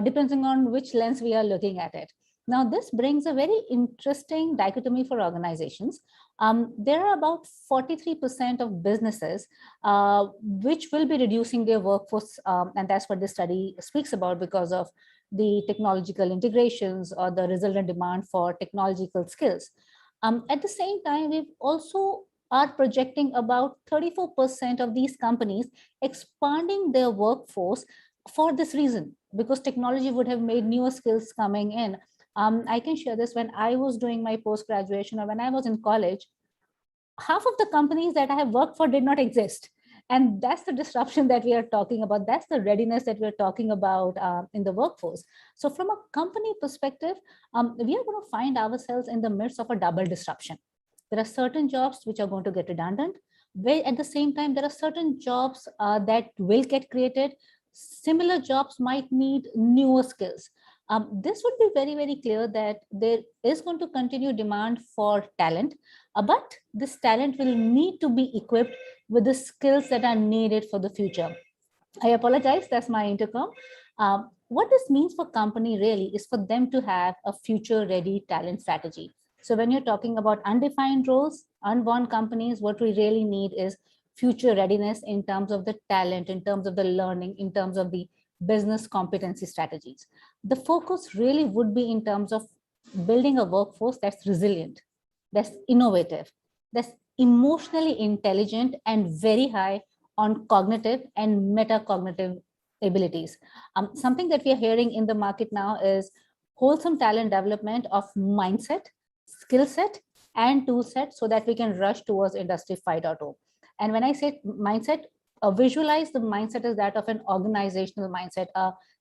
depending on which lens we are looking at it. Now, this brings a very interesting dichotomy for organizations. There are about 43% of businesses which will be reducing their workforce, and that's what this study speaks about because of the technological integrations or the resultant demand for technological skills. At the same time, we also are projecting about 34% of these companies expanding their workforce for this reason, because technology would have made newer skills coming in. I can share this. When I was doing my post-graduation or when I was in college, half of the companies that I have worked for did not exist. And that's the disruption that we are talking about. That's the readiness that we're talking about in the workforce. So from a company perspective, we are going to find ourselves in the midst of a double disruption. There are certain jobs which are going to get redundant, where at the same time, there are certain jobs that will get created. Similar jobs might need newer skills. This would be very, very clear that there is going to continue demand for talent, but this talent will need to be equipped with the skills that are needed for the future. I apologize, that's my intercom. What this means for company really is for them to have a future-ready talent strategy. So when you're talking about undefined roles, unborn companies, what we really need is future readiness in terms of the talent, in terms of the learning, in terms of the business competency strategies. The focus really would be in terms of building a workforce that's resilient, that's innovative, that's emotionally intelligent and very high on cognitive and metacognitive abilities. Something that we are hearing in the market now is wholesome talent development of mindset, skill set, and tool set so that we can rush towards Industry 5.0. And when I say mindset, visualize the mindset as that of an organizational mindset,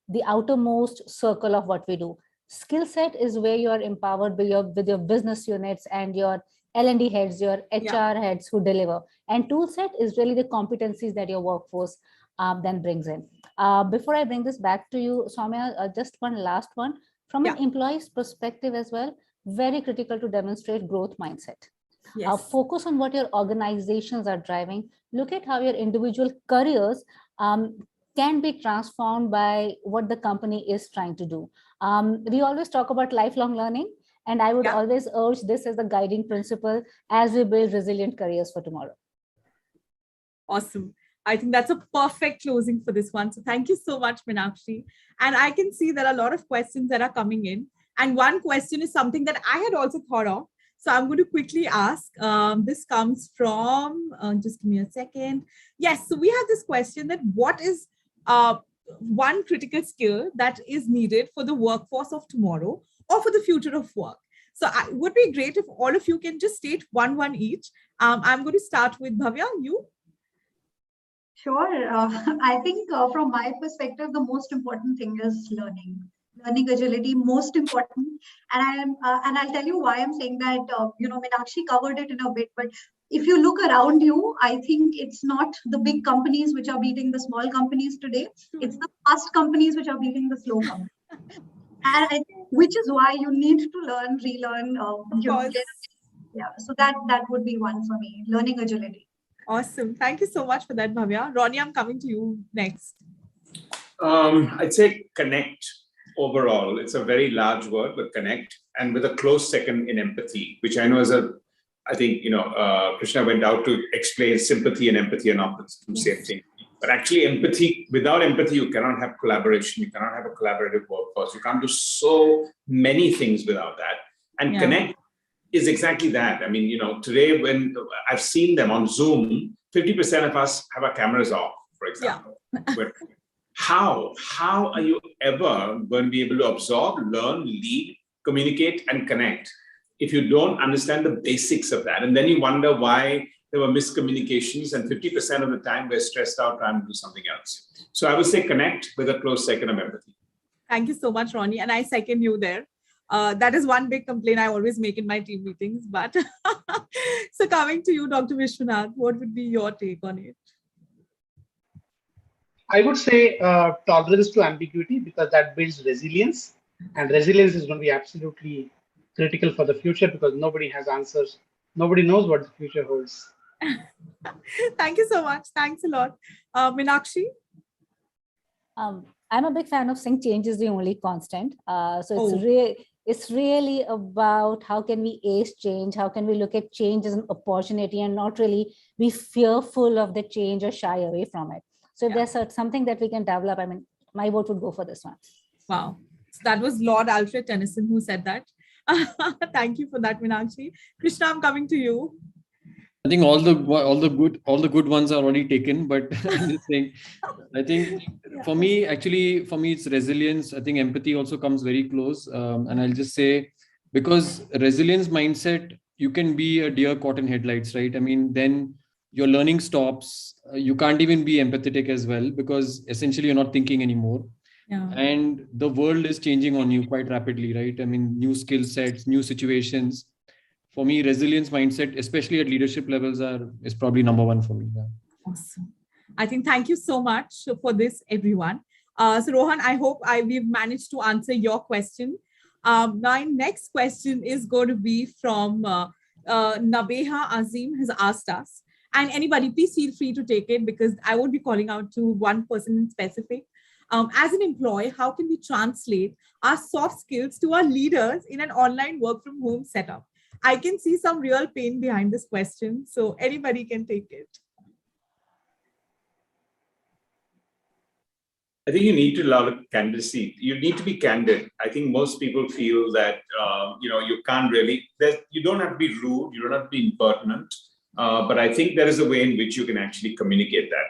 the outermost circle of what we do. Skill set is where you are empowered with your business units and your L&D heads, your HR heads who deliver. And tool set is really the competencies that your workforce then brings in. Before I bring this back to you, Soumya, just one last one. From an employee's perspective as well, very critical to demonstrate growth mindset. Yes. Focus on what your organizations are driving. Look at how your individual careers can be transformed by what the company is trying to do. We always talk about lifelong learning, and I would always urge this as the guiding principle as we build resilient careers for tomorrow. Awesome. I think that's a perfect closing for this one. So thank you so much, Meenakshi. And I can see there are a lot of questions that are coming in. And one question is something that I had also thought of. So I'm going to quickly ask. This comes from, just give me a second. Yes, so we have this question that what is one critical skill that is needed for the workforce of tomorrow or for the future of work? So it would be great if all of you can just state one each. I'm going to start with Bhavya, you. Sure. I think from my perspective, the most important thing is learning. learning agility, most important. And I'll tell you why I'm saying that. Meenakshi covered it in a bit, but if you look around you, I think it's not the big companies which are beating the small companies today. It's the fast companies which are beating the slow companies. And which is why you need to learn, relearn, so that would be one for me, learning agility. Awesome. Thank you so much for that, Bhavya. Ronnie, I'm coming to you next. I'd say connect overall. It's a very large word, but connect, and with a close second in empathy, which I know is I think, Krishna went out to explain sympathy and empathy are not the same thing. But actually empathy, without empathy, you cannot have collaboration. You cannot have a collaborative workforce. You can't do so many things without that. And connect is exactly that. I mean, today when I've seen them on Zoom, 50% of us have our cameras off, for example. But how are you ever going to be able to absorb, learn, lead, communicate, and connect if you don't understand the basics of that? And then you wonder why there were miscommunications, and 50% of the time we're stressed out trying to do something else. So I would say connect with a close second of empathy. Thank you so much, Ronnie. And I second you there. That is one big complaint I always make in my team meetings. But so coming to you, Dr. Vishwanath, what would be your take on it? I would say tolerance to ambiguity, because that builds resilience. And resilience is going to be absolutely critical for the future, because nobody has answers. Nobody knows what the future holds. Thank you so much. Thanks a lot. Meenakshi? I'm a big fan of saying change is the only constant. It's really about how can we ace change? How can we look at change as an opportunity and not really be fearful of the change or shy away from it? So if there's something that we can develop, I mean, my vote would go for this one. Wow. So that was Lord Alfred Tennyson who said that. Thank you for that, Meenakshi. Krishna, I'm coming to you. I think all the good ones are already taken, but I'm just saying, I think for me, it's resilience. I think empathy also comes very close. And I'll just say, because resilience mindset, you can be a deer caught in headlights, right? I mean, then your learning stops. You can't even be empathetic as well, because essentially you're not thinking anymore. Yeah. And the world is changing on you quite rapidly, right? I mean, new skill sets, new situations. For me, resilience mindset, especially at leadership levels, is probably number one for me. Yeah. Awesome. I think thank you so much for this, everyone. So Rohan, I hope we've managed to answer your question. My next question is going to be from Nabeha Azim has asked us. And anybody, please feel free to take it, because I won't be calling out to one person in specific. As an employee, how can we translate our soft skills to our leaders in an online work from home setup? I can see some real pain behind this question, so anybody can take it. I think you need to allow candidacy. You need to be candid. I think most people feel that you can't really. You don't have to be rude. You don't have to be impertinent. But I think there is a way in which you can actually communicate that.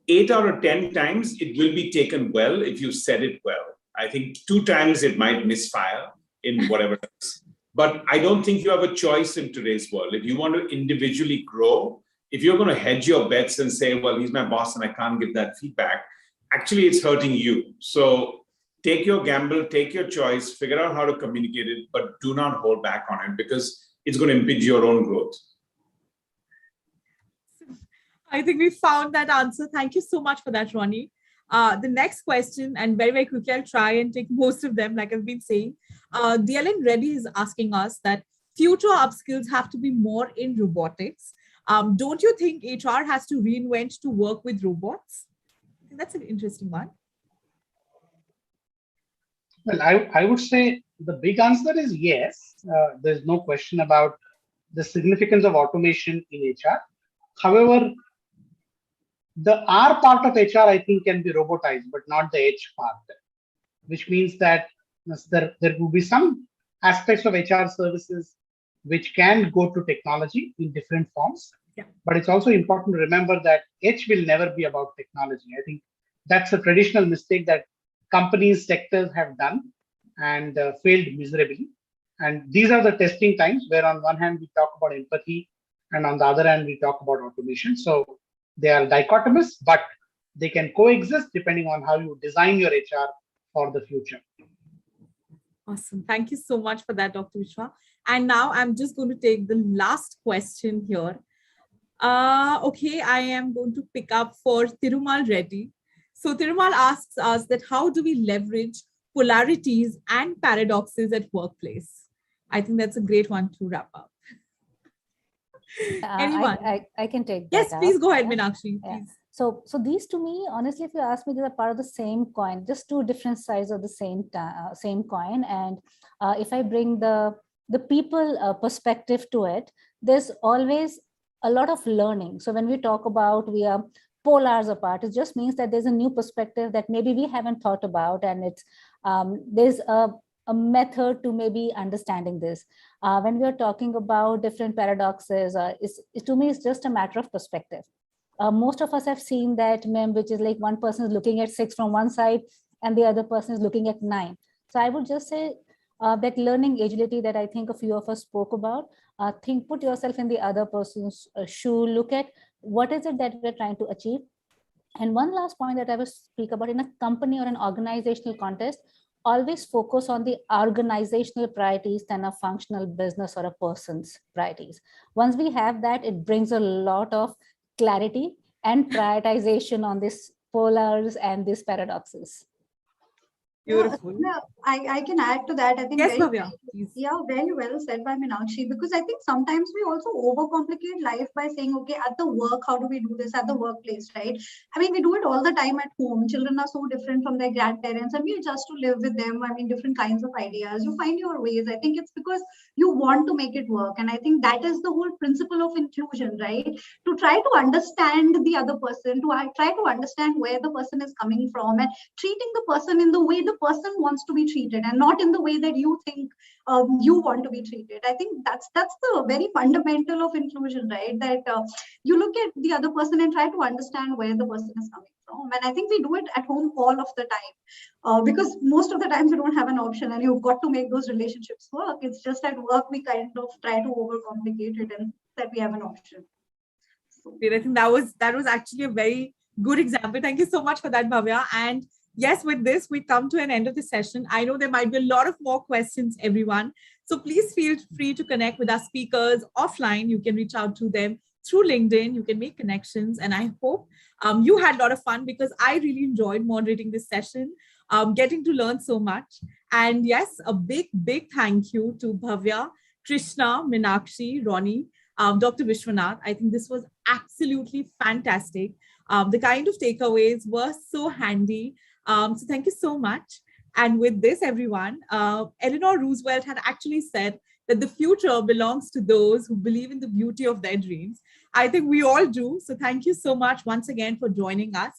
8 out of 10 times, it will be taken well if you said it well. I think 2 times it might misfire in whatever else. But I don't think you have a choice in today's world. If you want to individually grow, if you're going to hedge your bets and say, well, he's my boss and I can't give that feedback, actually it's hurting you. So take your gamble, take your choice, figure out how to communicate it, but do not hold back on it, because it's going to impede your own growth. I think we found that answer. Thank you so much for that, Ronnie. The next question, and very, very quickly, I'll try and take most of them, like I've been saying. DLN Reddy is asking us that future upskills have to be more in robotics. Don't you think HR has to reinvent to work with robots? I think that's an interesting one. Well, I would say the big answer is yes. There's no question about the significance of automation in HR. However, the R part of HR, I think, can be robotized, but not the H part, which means that there will be some aspects of HR services which can go to technology in different forms. Yeah. But it's also important to remember that H will never be about technology. I think that's a traditional mistake that companies, sectors have done and failed miserably. And these are the testing times where on one hand we talk about empathy and on the other hand we talk about automation. So they are dichotomous, but they can coexist depending on how you design your HR for the future. Awesome. Thank you so much for that, Dr. Vishwa. And now I'm just going to take the last question here. Okay, I am going to pick up for Thirumal Reddy. So Thirumal asks us that how do we leverage polarities and paradoxes at workplace? I think that's a great one to wrap up. Anyone? I can take that. Yes, please go ahead, Meenakshi. Yeah. Please. So these to me, honestly, if you ask me, these are part of the same coin, just two different sides of the same coin. And if I bring the people perspective to it, there's always a lot of learning. So when we talk about we are polars apart, it just means that there's a new perspective that maybe we haven't thought about, and it's there's a method to maybe understanding this. When we are talking about different paradoxes, to me, it's just a matter of perspective. Most of us have seen that meme, which is like one person is looking at 6 from one side and the other person is looking at 9. So I would just say that learning agility that I think a few of us spoke about, put yourself in the other person's shoe, look at what is it that we're trying to achieve. And one last point that I will speak about, in a company or an organizational context, always focus on the organizational priorities than a functional business or a person's priorities. Once we have that, it brings a lot of clarity and prioritization on these polars and these paradoxes. Beautiful. Yeah, I can add to that. I think yes, Bhavya, please. Yeah, very well said by Meenakshi, because I think sometimes we also overcomplicate life by saying, okay, at the work, how do we do this at the workplace, right? I mean, we do it all the time at home. Children are so different from their grandparents and we adjust to live with them. I mean, different kinds of ideas. You find your ways. I think it's because you want to make it work. And I think that is the whole principle of inclusion, right? To try to understand the other person, to try to understand where the person is coming from and treating the person in the way the person wants to be treated and not in the way that you think you want to be treated. I think that's the very fundamental of inclusion, right? That you look at the other person and try to understand where the person is coming from. And I think we do it at home all of the time because most of the times we don't have an option and you've got to make those relationships work. It's just at work we kind of try to overcomplicate it and that we have an option. So, I think that was actually a very good example. Thank you so much for that, Bhavya. And yes, with this, we come to an end of the session. I know there might be a lot of more questions, everyone. So please feel free to connect with our speakers offline. You can reach out to them through LinkedIn. You can make connections. And I hope you had a lot of fun because I really enjoyed moderating this session, getting to learn so much. And yes, a big, big thank you to Bhavya, Krishna, Meenakshi, Ronnie, Dr. Vishwanath. I think this was absolutely fantastic. The kind of takeaways were so handy. So thank you so much. And with this, everyone, Eleanor Roosevelt had actually said that the future belongs to those who believe in the beauty of their dreams. I think we all do. So thank you so much once again for joining us,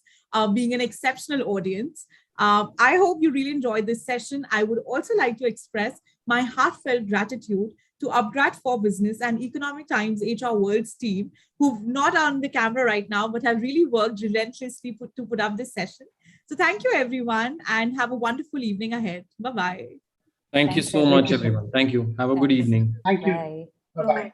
being an exceptional audience. I hope you really enjoyed this session. I would also like to express my heartfelt gratitude to upGrad for Business and Economic Times ETHRWorld's team, who've not on the camera right now, but have really worked relentlessly to put up this session. So thank you, everyone, and have a wonderful evening ahead. Bye-bye. Thank you so much, everyone. Thank you. Have a good evening. Thank you. Bye. Bye-bye.